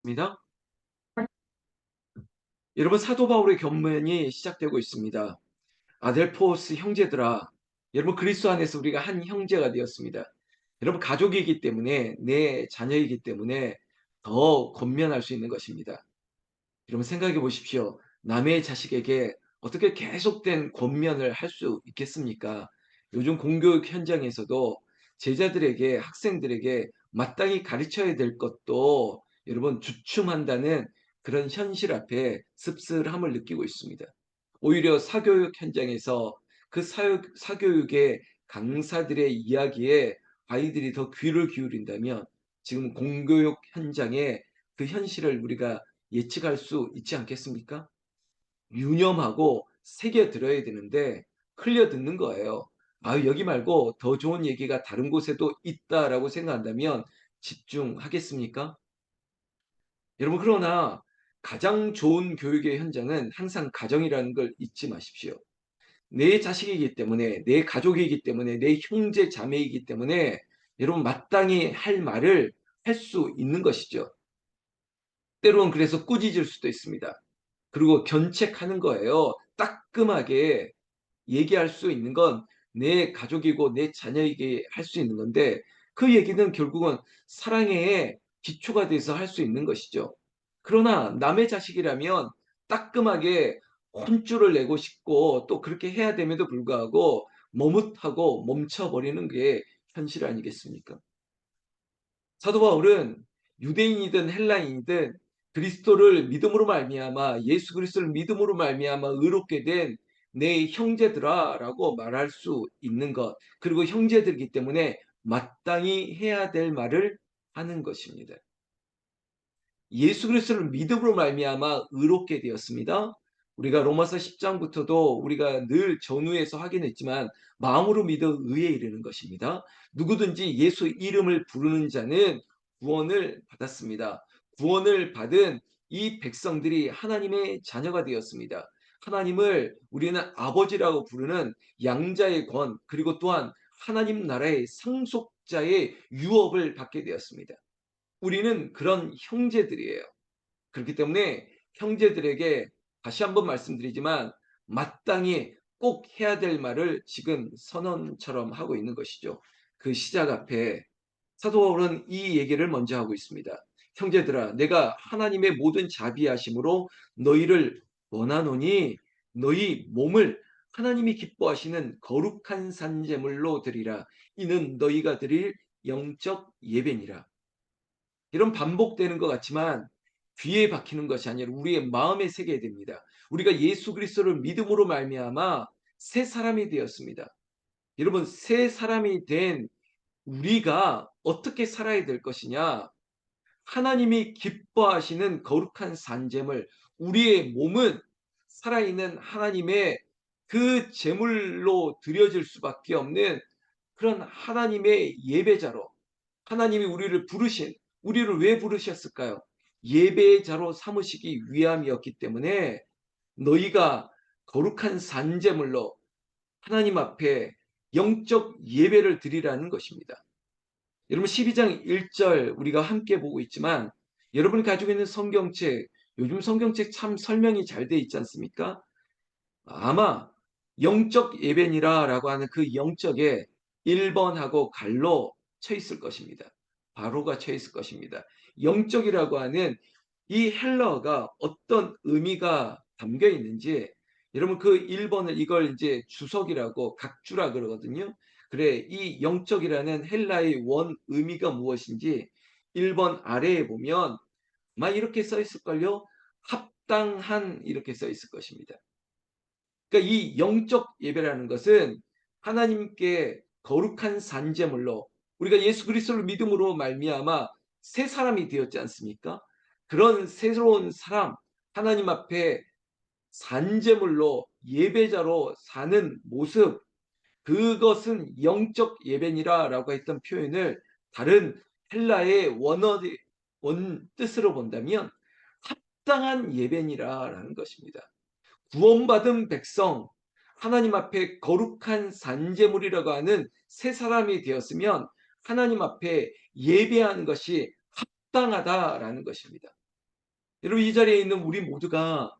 입니다. 여러분 사도 바울의 견면이 시작되고 있습니다. 아델포스 형제들아, 여러분 그리스도 안에서 우리가 한 형제가 되었습니다. 여러분 가족이기 때문에 내 자녀이기 때문에 더 권면할 수 있는 것입니다. 여러분 생각해 보십시오. 남의 자식에게 어떻게 계속된 권면을 할 수 있겠습니까? 요즘 공교육 현장에서도 제자들에게 학생들에게 마땅히 가르쳐야 될 것도 여러분 주춤한다는 그런 현실 앞에 씁쓸함을 느끼고 있습니다. 오히려 사교육 현장에서 그 사교육의 강사들의 이야기에 아이들이 더 귀를 기울인다면 지금 공교육 현장의 그 현실을 우리가 예측할 수 있지 않겠습니까? 유념하고 새겨 들어야 되는데 흘려 듣는 거예요. 아, 여기 말고 더 좋은 얘기가 다른 곳에도 있다라고 생각한다면 집중하겠습니까? 여러분, 그러나 가장 좋은 교육의 현장은 항상 가정이라는 걸 잊지 마십시오. 내 자식이기 때문에, 내 가족이기 때문에, 내 형제 자매이기 때문에 여러분 마땅히 할 말을 할 수 있는 것이죠. 때로는 그래서 꾸짖을 수도 있습니다. 그리고 견책하는 거예요. 따끔하게 얘기할 수 있는 건 내 가족이고 내 자녀에게 할 수 있는 건데 그 얘기는 결국은 사랑의 기초가 돼서 할 수 있는 것이죠. 그러나 남의 자식이라면 따끔하게 혼쭐을 내고 싶고 또 그렇게 해야 됨에도 불구하고 머뭇하고 멈춰버리는 게 현실 아니겠습니까? 사도 바울은 유대인이든 헬라인이든 그리스도를 믿음으로 말미암아 예수 그리스도를 믿음으로 말미암아 의롭게 된 내 형제들아라고 말할 수 있는 것, 그리고 형제들이기 때문에 마땅히 해야 될 말을 하는 것입니다. 예수 그리스도를 믿음으로 말미암아 의롭게 되었습니다. 우리가 로마서 10장부터도 우리가 늘 전후에서 확인했지만 마음으로 믿어 의에 이르는 것입니다. 누구든지 예수 이름을 부르는 자는 구원을 받았습니다. 구원을 받은 이 백성들이 하나님의 자녀가 되었습니다. 하나님을 우리는 아버지라고 부르는 양자의 권, 그리고 또한 하나님 나라의 상속자의 유업을 받게 되었습니다. 우리는 그런 형제들이에요. 그렇기 때문에 형제들에게 다시 한번 말씀드리지만 마땅히 꼭 해야 될 말을 지금 선언처럼 하고 있는 것이죠. 그 시작 앞에 사도 바울은 이 얘기를 먼저 하고 있습니다. 형제들아, 내가 하나님의 모든 자비하심으로 너희를 원하노니 너희 몸을 하나님이 기뻐하시는 거룩한 산제물로 드리라. 이는 너희가 드릴 영적 예배니라. 이런 반복되는 것 같지만 귀에 박히는 것이 아니라 우리의 마음에 새겨야 됩니다. 우리가 예수 그리스도를 믿음으로 말미암아 새 사람이 되었습니다. 여러분, 새 사람이 된 우리가 어떻게 살아야 될 것이냐? 하나님이 기뻐하시는 거룩한 산재물, 우리의 몸은 살아있는 하나님의 그 제물로 드려질 수밖에 없는 그런 하나님의 예배자로, 하나님이 우리를 부르신, 우리를 왜 부르셨을까요? 예배자로 삼으시기 위함이었기 때문에 너희가 거룩한 산제물로 하나님 앞에 영적 예배를 드리라는 것입니다. 여러분 12장 1절 우리가 함께 보고 있지만 여러분이 가지고 있는 성경책, 요즘 성경책 참 설명이 잘 돼 있지 않습니까? 아마 영적 예배니라라고 하는 그 영적에 1번하고 갈로 쳐 있을 것입니다. 바로가 쳐 있을 것입니다. 영적이라고 하는 이 헬러가 어떤 의미가 담겨 있는지 여러분 그 1번을 이걸 이제 주석이라고 각주라 그러거든요. 그래 이 영적이라는 헬라의 원 의미가 무엇인지 1번 아래에 보면 막 이렇게 써 있을걸요. 합당한 이렇게 써 있을 것입니다. 그러니까 이 영적 예배라는 것은 하나님께 거룩한 산제물로 우리가 예수 그리스도를 믿음으로 말미암아 새 사람이 되었지 않습니까? 그런 새로운 사람, 하나님 앞에 산제물로 예배자로 사는 모습, 그것은 영적 예배니라라고 했던 표현을 다른 헬라의 원 뜻으로 본다면 합당한 예배니라라는 것입니다. 구원받은 백성, 하나님 앞에 거룩한 산제물이라고 하는 새 사람이 되었으면 하나님 앞에 예배하는 것이 합당하다라는 것입니다. 여러분, 이 자리에 있는 우리 모두가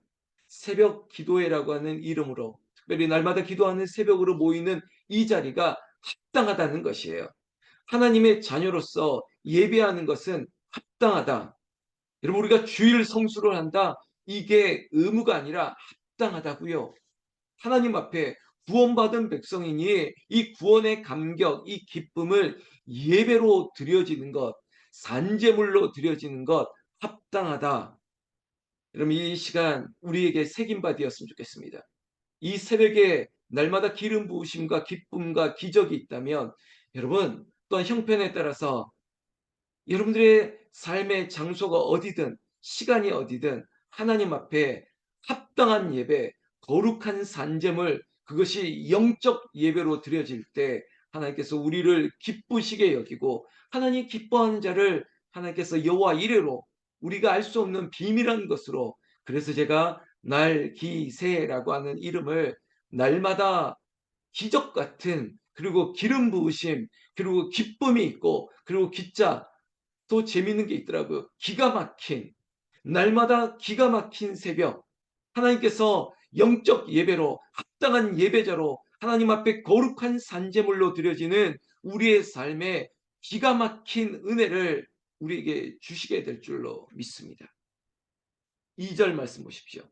새벽 기도회라고 하는 이름으로, 특별히 날마다 기도하는 새벽으로 모이는 이 자리가 합당하다는 것이에요. 하나님의 자녀로서 예배하는 것은 합당하다. 여러분, 우리가 주일 성수를 한다. 이게 의무가 아니라 합당하다고요. 하나님 앞에 구원받은 백성이니 이 구원의 감격, 이 기쁨을 예배로 드려지는 것, 산제물로 드려지는 것 합당하다. 여러분, 이 시간 우리에게 새김바 되었으면 좋겠습니다. 이 새벽에 날마다 기름 부으심과 기쁨과 기적이 있다면, 여러분, 또한 형편에 따라서 여러분들의 삶의 장소가 어디든 시간이 어디든 하나님 앞에 합당한 예배, 거룩한 산재물, 그것이 영적 예배로 드려질 때 하나님께서 우리를 기쁘시게 여기고, 하나님 기뻐하는 자를 하나님께서 여호와 이레로, 우리가 알 수 없는 비밀한 것으로, 그래서 제가 날기세라고 하는 이름을 날마다 기적 같은, 그리고 기름 부으심, 그리고 기쁨이 있고, 그리고 기자 또 재밌는 게 있더라고요. 기가 막힌, 날마다 기가 막힌 새벽, 하나님께서 영적 예배로, 합당한 예배자로 하나님 앞에 거룩한 산제물로 드려지는 우리의 삶에 기가 막힌 은혜를 우리에게 주시게 될 줄로 믿습니다. 2절 말씀 보십시오.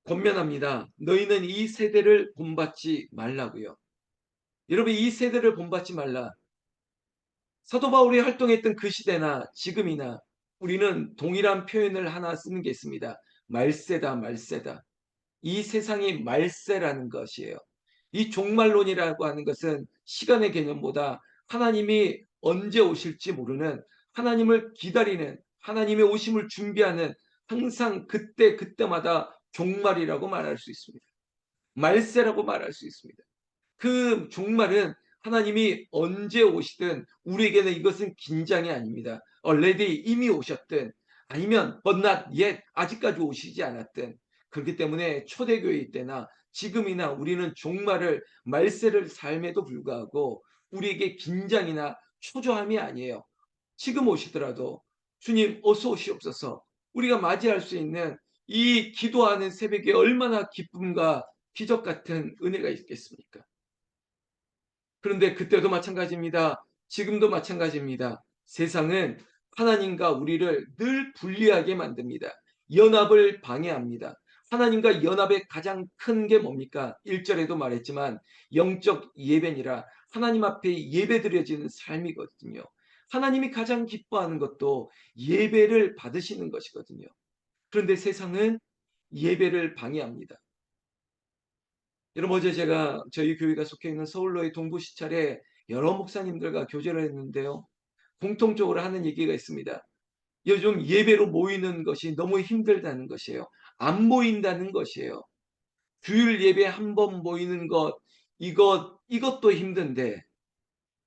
권면합니다. 너희는 이 세대를 본받지 말라고요. 여러분, 이 세대를 본받지 말라. 사도 바울이 활동했던 그 시대나 지금이나 우리는 동일한 표현을 하나 쓰는 게 있습니다. 말세다, 말세다. 이 세상이 말세라는 것이에요. 이 종말론이라고 하는 것은 시간의 개념보다 하나님이 언제 오실지 모르는, 하나님을 기다리는, 하나님의 오심을 준비하는, 항상 그때 그때마다 종말이라고 말할 수 있습니다. 말세라고 말할 수 있습니다. 그 종말은 하나님이 언제 오시든 우리에게는 이것은 긴장이 아닙니다. already, 이미 오셨든, 아니면 but not yet, 아직까지 오시지 않았든, 그렇기 때문에 초대교회 때나 지금이나 우리는 종말을, 말세를 삶에도 불구하고 우리에게 긴장이나 초조함이 아니에요. 지금 오시더라도 주님 어서 오시옵소서, 우리가 맞이할 수 있는 이 기도하는 새벽에 얼마나 기쁨과 기적 같은 은혜가 있겠습니까? 그런데 그때도 마찬가지입니다. 지금도 마찬가지입니다. 세상은 하나님과 우리를 늘 분리하게 만듭니다. 연합을 방해합니다. 하나님과 연합의 가장 큰 게 뭡니까? 1절에도 말했지만 영적 예배니라, 하나님 앞에 예배드려지는 삶이거든요. 하나님이 가장 기뻐하는 것도 예배를 받으시는 것이거든요. 그런데 세상은 예배를 방해합니다. 여러분, 어제 제가 저희 교회가 속해 있는 서울로의 동부 시찰에 여러 목사님들과 교제를 했는데요. 공통적으로 하는 얘기가 있습니다. 요즘 예배로 모이는 것이 너무 힘들다는 것이에요. 안 모인다는 것이에요. 주일 예배 한 번 모이는 것, 이것도 힘든데,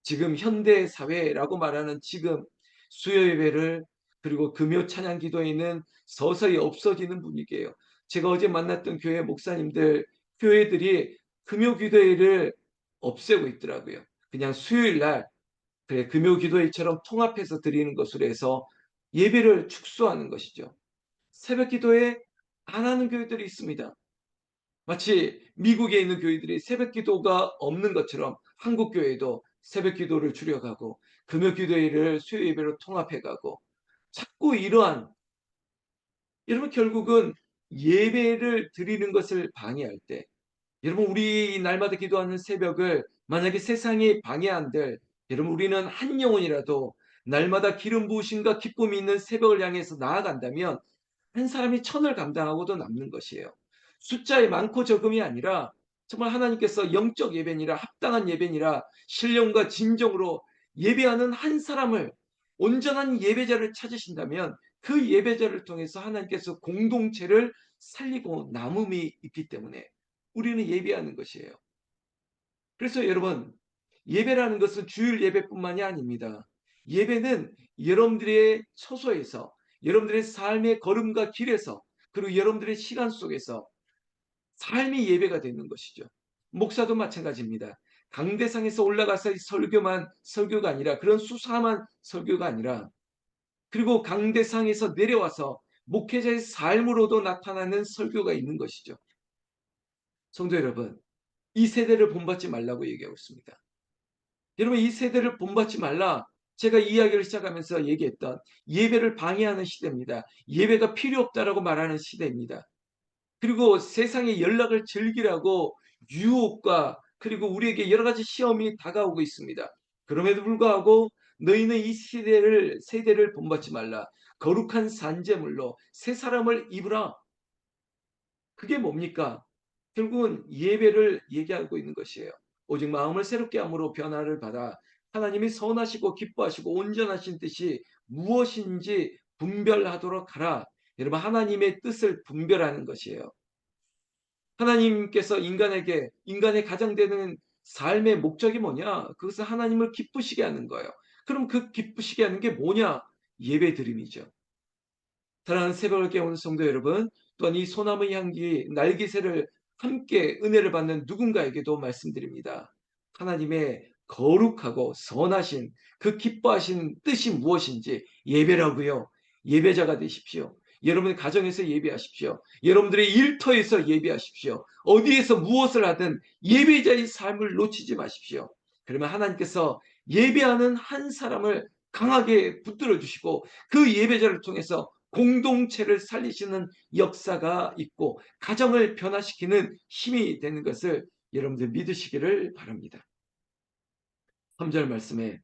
지금 현대 사회라고 말하는 지금 수요 예배를, 그리고 금요 찬양 기도에는 서서히 없어지는 분위기예요. 제가 어제 만났던 교회 목사님들, 교회들이 금요 기도회를 없애고 있더라고요. 그냥 수요일 날, 그래, 금요 기도회처럼 통합해서 드리는 것으로 해서 예배를 축소하는 것이죠. 새벽 기도회 안 하는 교회들이 있습니다. 마치 미국에 있는 교회들이 새벽 기도가 없는 것처럼 한국 교회도 새벽 기도를 줄여가고 금요 기도회를 수요 예배로 통합해가고, 자꾸 이러한, 여러분, 결국은 예배를 드리는 것을 방해할 때, 여러분, 우리 날마다 기도하는 새벽을 만약에 세상이 방해한들, 여러분, 우리는 한 영혼이라도 날마다 기름 부으심과 기쁨이 있는 새벽을 향해서 나아간다면 한 사람이 천을 감당하고도 남는 것이에요. 숫자의 많고 적음이 아니라 정말 하나님께서 영적 예배니라, 합당한 예배니라, 신령과 진정으로 예배하는 한 사람을, 온전한 예배자를 찾으신다면 그 예배자를 통해서 하나님께서 공동체를 살리고 남음이 있기 때문에 우리는 예배하는 것이에요. 그래서 여러분, 예배라는 것은 주일 예배뿐만이 아닙니다. 예배는 여러분들의 처소에서, 여러분들의 삶의 걸음과 길에서, 그리고 여러분들의 시간 속에서 삶이 예배가 되는 것이죠. 목사도 마찬가지입니다. 강대상에서 올라가서 설교가 아니라, 그런 수사만 설교가 아니라 그리고 강대상에서 내려와서 목회자의 삶으로도 나타나는 설교가 있는 것이죠. 성도 여러분, 이 세대를 본받지 말라고 얘기하고 있습니다. 여러분, 이 세대를 본받지 말라. 제가 이야기를 시작하면서 얘기했던 예배를 방해하는 시대입니다. 예배가 필요 없다라고 말하는 시대입니다. 그리고 세상의 연락을 즐기라고 유혹과 그리고 우리에게 여러 가지 시험이 다가오고 있습니다. 그럼에도 불구하고 너희는 이 세대를 본받지 말라. 거룩한 산재물로 새 사람을 입으라. 그게 뭡니까? 결국은 예배를 얘기하고 있는 것이에요. 오직 마음을 새롭게 함으로 변화를 받아 하나님이 선하시고 기뻐하시고 온전하신 뜻이 무엇인지 분별하도록 하라. 여러분, 하나님의 뜻을 분별하는 것이에요. 하나님께서 인간의 가장 되는 삶의 목적이 뭐냐? 그것은 하나님을 기쁘시게 하는 거예요. 그럼 그 기쁘시게 하는 게 뭐냐? 예배드림이죠. 사랑하는 새벽을 깨우는 성도 여러분, 또한 이 소나무 향기 날개새를 함께 은혜를 받는 누군가에게도 말씀드립니다. 하나님의 거룩하고 선하신 그 기뻐하신 뜻이 무엇인지 예배라고요. 예배자가 되십시오. 여러분의 가정에서 예배하십시오. 여러분들의 일터에서 예배하십시오. 어디에서 무엇을 하든 예배자의 삶을 놓치지 마십시오. 그러면 하나님께서 예배하는 한 사람을 강하게 붙들어 주시고 그 예배자를 통해서 공동체를 살리시는 역사가 있고 가정을 변화시키는 힘이 되는 것을 여러분들 믿으시기를 바랍니다. 3절 말씀에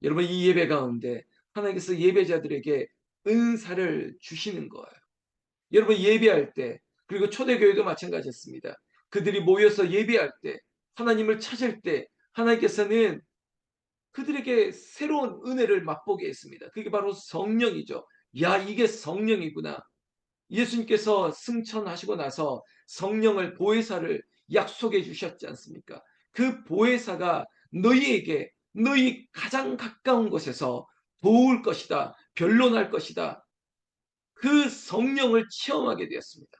여러분, 이 예배 가운데 하나님께서 예배자들에게 은사를 주시는 거예요. 여러분, 예배할 때, 그리고 초대교회도 마찬가지였습니다. 그들이 모여서 예배할 때, 하나님을 찾을 때 하나님께서는 그들에게 새로운 은혜를 맛보게 했습니다. 그게 바로 성령이죠. 야, 이게 성령이구나. 예수님께서 승천하시고 나서 성령을, 보혜사를 약속해 주셨지 않습니까? 그 보혜사가 너희에게 너희 가장 가까운 곳에서 도울 것이다. 변론할 것이다. 그 성령을 체험하게 되었습니다.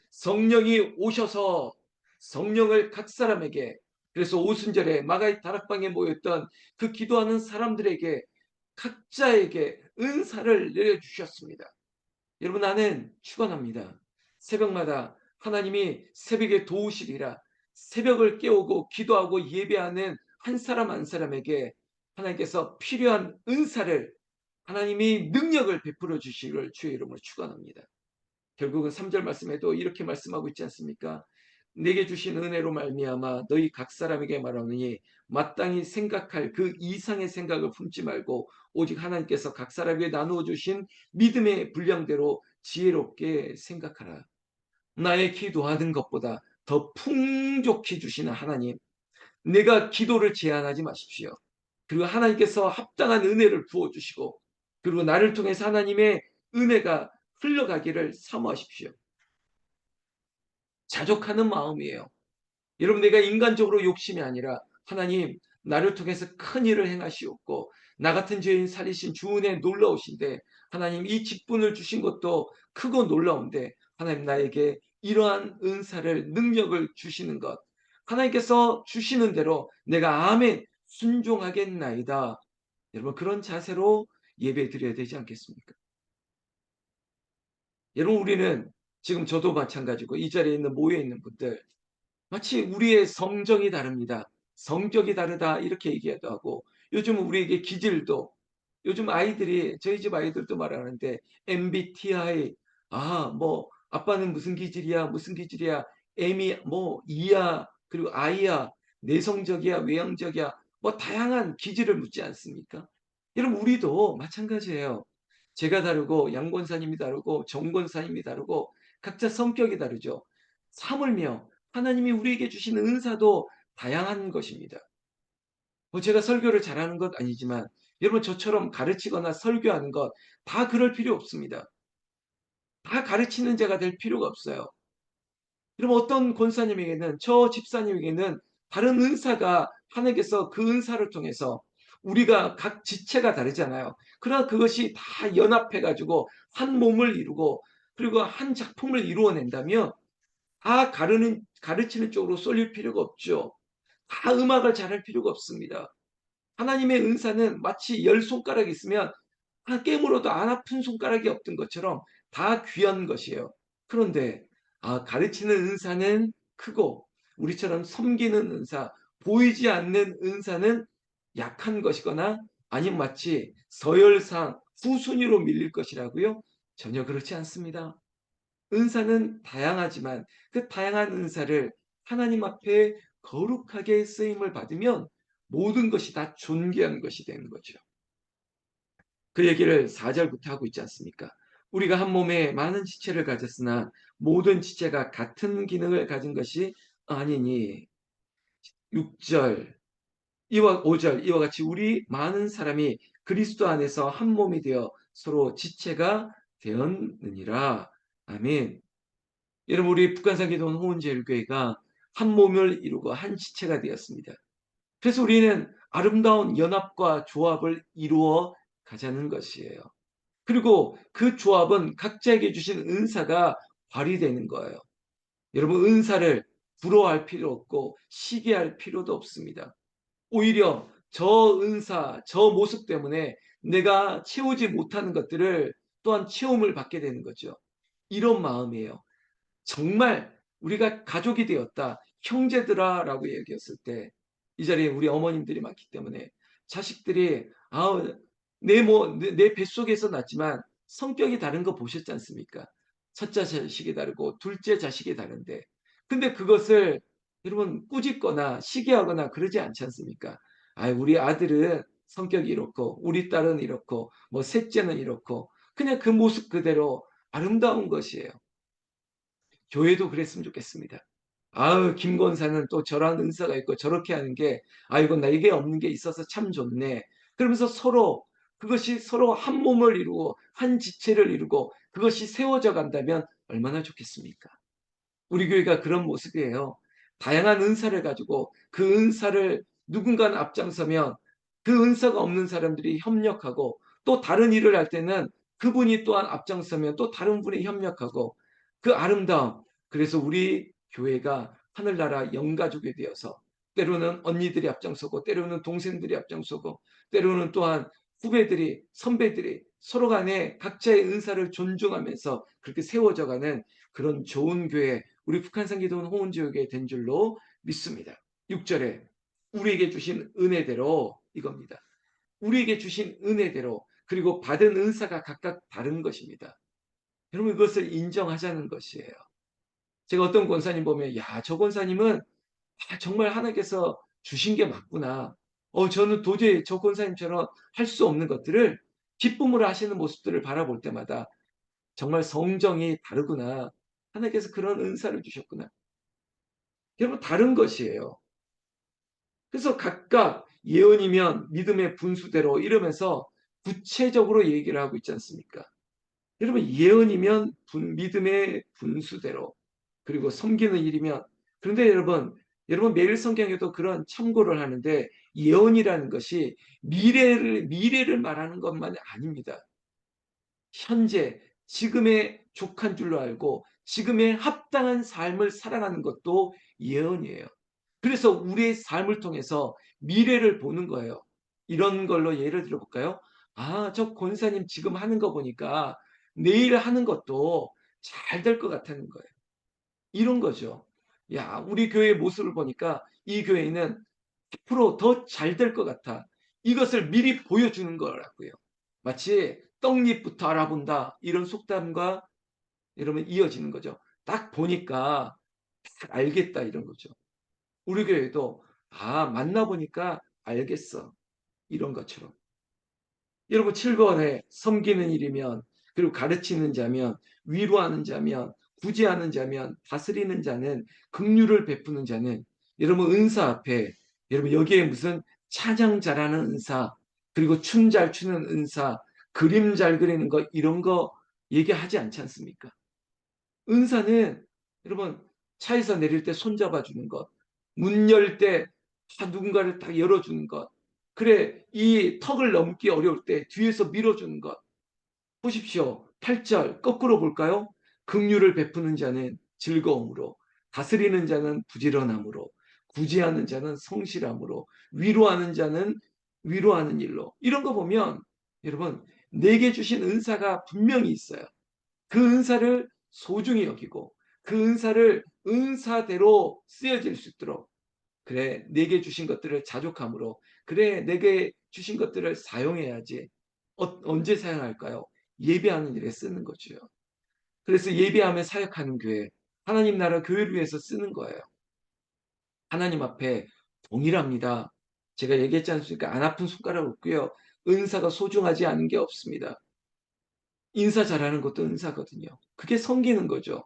성령이 오셔서 성령을 각 사람에게, 그래서 오순절에 마가의 다락방에 모였던 그 기도하는 사람들에게 각자에게 은사를 내려주셨습니다. 여러분, 나는 축원합니다. 새벽마다 하나님이 새벽에 도우시리라. 새벽을 깨우고 기도하고 예배하는 한 사람 한 사람에게 하나님께서 필요한 은사를, 하나님이 능력을 베풀어 주시기를 주의 이름으로 축원합니다. 결국은 3절 말씀에도 이렇게 말씀하고 있지 않습니까? 내게 주신 은혜로 말미암아 너희 각 사람에게 말하느니 마땅히 생각할 그 이상의 생각을 품지 말고 오직 하나님께서 각 사람에게 나누어 주신 믿음의 분량대로 지혜롭게 생각하라. 나의 기도하는 것보다 더 풍족히 주시는 하나님, 내가 기도를 제한하지 마십시오. 그리고 하나님께서 합당한 은혜를 부어주시고, 그리고 나를 통해서 하나님의 은혜가 흘러가기를 사모하십시오. 자족하는 마음이에요. 여러분, 내가 인간적으로 욕심이 아니라 하나님, 나를 통해서 큰 일을 행하시옵고 나 같은 죄인 살리신 주 은혜 놀라우신데, 하나님, 이 직분을 주신 것도 크고 놀라운데 하나님, 나에게 이러한 은사를, 능력을 주시는 것, 하나님께서 주시는 대로 내가 아멘 순종하겠나이다. 여러분, 그런 자세로 예배 드려야 되지 않겠습니까? 여러분, 우리는 지금 저도 마찬가지고 이 자리에 있는 모여 있는 분들 마치 우리의 성정이 다릅니다. 성격이 다르다 이렇게 얘기도 하고, 요즘 우리에게 기질도, 요즘 아이들이, 저희 집 아이들도 말하는데 MBTI, 뭐 아빠는 무슨 기질이야 무슨 기질이야, M이 뭐 E야 그리고 I야, 내성적이야 외향적이야, 뭐 다양한 기질을 묻지 않습니까? 여러분, 우리도 마찬가지예요. 제가 다르고 양 권사님이 다르고 정 권사님이 다르고 각자 성격이 다르죠. 사물며 하나님이 우리에게 주신 은사도 다양한 것입니다. 뭐 제가 설교를 잘하는 것 아니지만 여러분, 저처럼 가르치거나 설교하는 것 다 그럴 필요 없습니다. 다 가르치는 자가 될 필요가 없어요. 여러분, 어떤 권사님에게는, 저 집사님에게는 다른 은사가 하나님께서 그 은사를 통해서, 우리가 각 지체가 다르잖아요. 그러나 그것이 다 연합해 가지고 한 몸을 이루고 그리고 한 작품을 이루어낸다면 다 가르치는 쪽으로 쏠릴 필요가 없죠. 다 음악을 잘할 필요가 없습니다. 하나님의 은사는 마치 열 손가락이 있으면 깨물어도 안 아픈 손가락이 없던 것처럼 다 귀한 것이에요. 그런데 가르치는 은사는 크고 우리처럼 섬기는 은사, 보이지 않는 은사는 약한 것이거나 아니면 마치 서열상 후순위로 밀릴 것이라고요? 전혀 그렇지 않습니다. 은사는 다양하지만 그 다양한 은사를 하나님 앞에 거룩하게 쓰임을 받으면 모든 것이 다 존귀한 것이 되는 거죠. 그 얘기를 4절부터 하고 있지 않습니까? 우리가 한 몸에 많은 지체를 가졌으나 모든 지체가 같은 기능을 가진 것이 아니니. 6절 이와 5절 이와 같이 우리 많은 사람이 그리스도 안에서 한 몸이 되어 서로 지체가 되었느니라. 아멘. 여러분, 우리 북한산 기도원 호은제일교회가 한 몸을 이루고 한 지체가 되었습니다. 그래서 우리는 아름다운 연합과 조합을 이루어 가자는 것이에요. 그리고 그 조합은 각자에게 주신 은사가 발휘되는 거예요. 여러분, 은사를 부러워할 필요 없고 시기할 필요도 없습니다. 오히려 저 은사, 저 모습 때문에 내가 채우지 못하는 것들을 또한 채움을 받게 되는 거죠. 이런 마음이에요. 정말 우리가 가족이 되었다. 형제들아라고 얘기했을 때 이 자리에 우리 어머님들이 많기 때문에 자식들이 내 뱃속에서 났지만 성격이 다른 거 보셨지 않습니까? 첫째 자식이 다르고 둘째 자식이 다른데 근데 그것을 여러분 꾸짖거나 시기하거나 그러지 않지 않습니까? 우리 아들은 성격이 이렇고 우리 딸은 이렇고 뭐 셋째는 이렇고 그냥 그 모습 그대로 아름다운 것이에요. 교회도 그랬으면 좋겠습니다. 김 권사는 또 저런 은사가 있고 저렇게 하는 게 아이고 나에게 없는 게 있어서 참 좋네. 그러면서 서로 그것이 서로 한 몸을 이루고 한 지체를 이루고 그것이 세워져 간다면 얼마나 좋겠습니까? 우리 교회가 그런 모습이에요. 다양한 은사를 가지고 그 은사를 누군가는 앞장서면 그 은사가 없는 사람들이 협력하고 또 다른 일을 할 때는 그분이 또한 앞장서면 또 다른 분이 협력하고 그 아름다움. 그래서 우리 교회가 하늘나라 영가족이 되어서 때로는 언니들이 앞장서고 때로는 동생들이 앞장서고 때로는 또한 후배들이 선배들이 서로 간에 각자의 은사를 존중하면서 그렇게 세워져가는 그런 좋은 교회 우리 북한산 기도원 호은지역에 된 줄로 믿습니다. 6절에 우리에게 주신 은혜대로 이겁니다. 우리에게 주신 은혜대로 그리고 받은 은사가 각각 다른 것입니다. 여러분 이것을 인정하자는 것이에요. 제가 어떤 권사님 보면 저 권사님은 정말 하나님께서 주신 게 맞구나. 저는 도저히 저 권사님처럼 할 수 없는 것들을 기쁨으로 하시는 모습들을 바라볼 때마다 정말 성정이 다르구나. 하나님께서 그런 은사를 주셨구나. 여러분 다른 것이에요. 그래서 각각 예언이면 믿음의 분수대로 이러면서 구체적으로 얘기를 하고 있지 않습니까? 여러분 예언이면 믿음의 분수대로 그리고 섬기는 일이면 그런데 여러분 매일 성경에도 그런 참고를 하는데 예언이라는 것이 미래를 말하는 것만이 아닙니다. 현재 지금에 족한 줄로 알고 지금에 합당한 삶을 살아가는 것도 예언이에요. 그래서 우리의 삶을 통해서 미래를 보는 거예요. 이런 걸로 예를 들어볼까요? 저 권사님 지금 하는 거 보니까 내일 하는 것도 잘 될 것 같다는 거예요. 이런 거죠. 우리 교회의 모습을 보니까 이 교회는 100%더 잘 될 것 같아. 이것을 미리 보여주는 거라고요. 마치 떡잎부터 알아본다. 이런 속담과 여러분 이어지는 거죠. 딱 보니까 딱 알겠다 이런 거죠. 우리 교회도 만나보니까 알겠어. 이런 것처럼. 여러분 7번에 섬기는 일이면 그리고 가르치는 자면 위로하는 자면 구제하는 자면 다스리는 자는 긍휼을 베푸는 자는 여러분 은사 앞에 여러분 여기에 무슨 찬양 잘하는 은사 그리고 춤 잘 추는 은사 그림 잘 그리는 거 이런 거 얘기하지 않지 않습니까? 은사는 여러분 차에서 내릴 때 손잡아 주는 것, 문 열 때 누군가를 딱 열어주는 것, 그래 이 턱을 넘기 어려울 때 뒤에서 밀어주는 것. 보십시오. 8절 거꾸로 볼까요? 긍휼을 베푸는 자는 즐거움으로, 다스리는 자는 부지런함으로, 구제하는 자는 성실함으로, 위로하는 자는 위로하는 일로. 이런 거 보면 여러분 내게 주신 은사가 분명히 있어요. 그 은사를 소중히 여기고 그 은사를 은사대로 쓰여질 수 있도록 그래 내게 주신 것들을 자족함으로 그래 내게 주신 것들을 사용해야지. 언제 사용할까요? 예배하는 일에 쓰는 거죠. 그래서 예배하며 사역하는 교회, 하나님 나라 교회를 위해서 쓰는 거예요. 하나님 앞에 동일합니다. 제가 얘기했지 않습니까? 안 아픈 손가락 없고요. 은사가 소중하지 않은 게 없습니다. 인사 잘하는 것도 은사거든요. 그게 섬기는 거죠.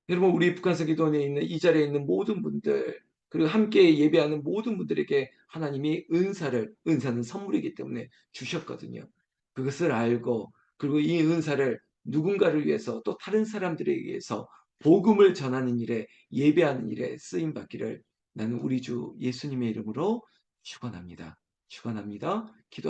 여러분 우리 북한서 기도원에 있는 이 자리에 있는 모든 분들 그리고 함께 예배하는 모든 분들에게 하나님이 은사는 선물이기 때문에 주셨거든요. 그것을 알고 그리고 이 은사를 누군가를 위해서 또 다른 사람들에게 위해서 복음을 전하는 일에 예배하는 일에 쓰임 받기를 나는 우리 주 예수님의 이름으로 축원합니다. 축원합니다. 기도